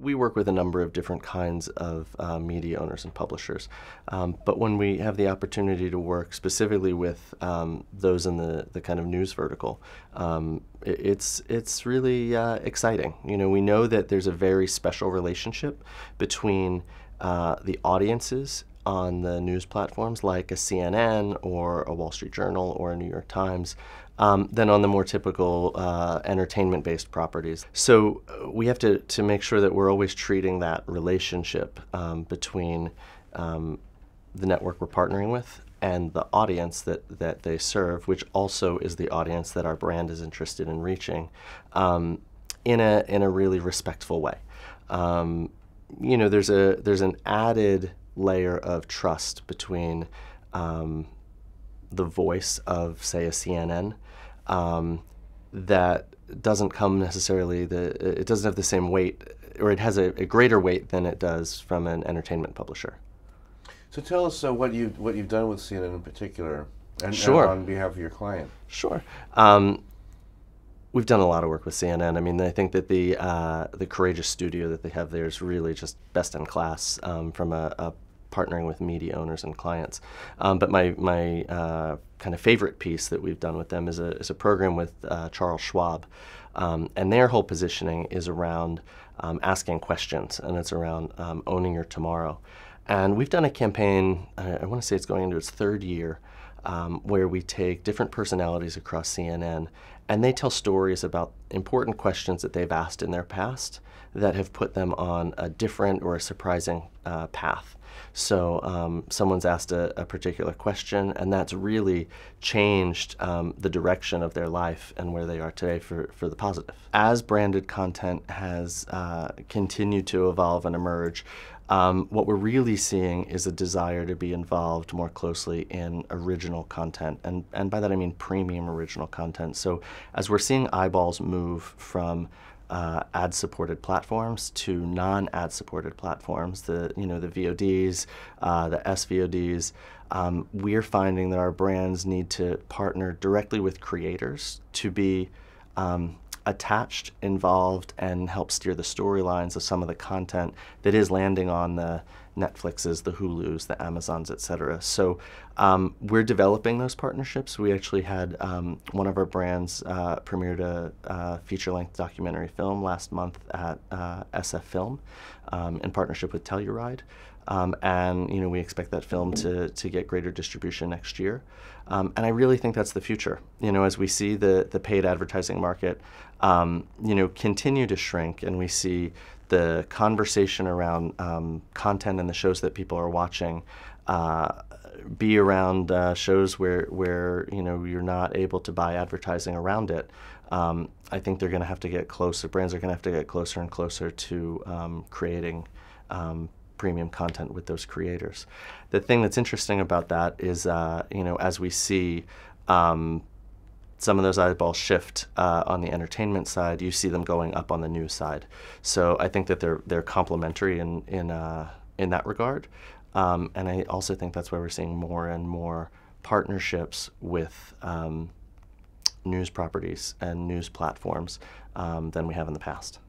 we work with a number of different kinds of media owners and publishers. But when we have the opportunity to work specifically with those in the kind of news vertical, it's really exciting. You know, we know that there's a very special relationship between the audiences on the news platforms like a CNN or a Wall Street Journal or a New York Times than on the more typical entertainment-based properties. So we have to make sure that we're always treating that relationship between the network we're partnering with and the audience that they serve, which also is the audience that our brand is interested in reaching, in a really respectful way. You know, there's an added layer of trust between the voice of, say, a CNN that doesn't come necessarily, it doesn't have the same weight, or it has a greater weight than it does from an entertainment publisher. So tell us what you've done with CNN in particular, and Sure. on behalf of your client. Sure. We've done a lot of work with CNN. I mean, I think that the courageous studio that they have there is really just best in class from a partnering with media owners and clients. But my kind of favorite piece that we've done with them is a program with Charles Schwab, and their whole positioning is around asking questions, and it's around owning your tomorrow. And we've done a campaign, I want to say it's going into its third year, where we take different personalities across CNN and they tell stories about important questions that they've asked in their past that have put them on a different or a surprising path. So someone's asked a particular question, and that's really changed the direction of their life and where they are today for the positive. As branded content has continued to evolve and emerge, what we're really seeing is a desire to be involved more closely in original content, and by that I mean premium original content. So as we're seeing eyeballs move from ad-supported platforms to non-ad-supported platforms, the VODs, the SVODs, we're finding that our brands need to partner directly with creators to be attached, involved, and help steer the storylines of some of the content that is landing on the Netflixes, the Hulus, the Amazons, etc. So we're developing those partnerships. We actually had one of our brands premiered a feature-length documentary film last month at SF Film in partnership with Telluride. And we expect that film to get greater distribution next year. And I really think that's the future. As we see the paid advertising market continue to shrink, and we see the conversation around content and the shows that people are watching be around shows where you're not able to buy advertising around it. I think they're going to have to get closer. Brands are going to have to get closer and closer to creating premium content with those creators. The thing that's interesting about that is, as we see some of those eyeballs shift on the entertainment side, you see them going up on the news side. So I think that they're complementary in that regard, and I also think that's why we're seeing more and more partnerships with news properties and news platforms than we have in the past.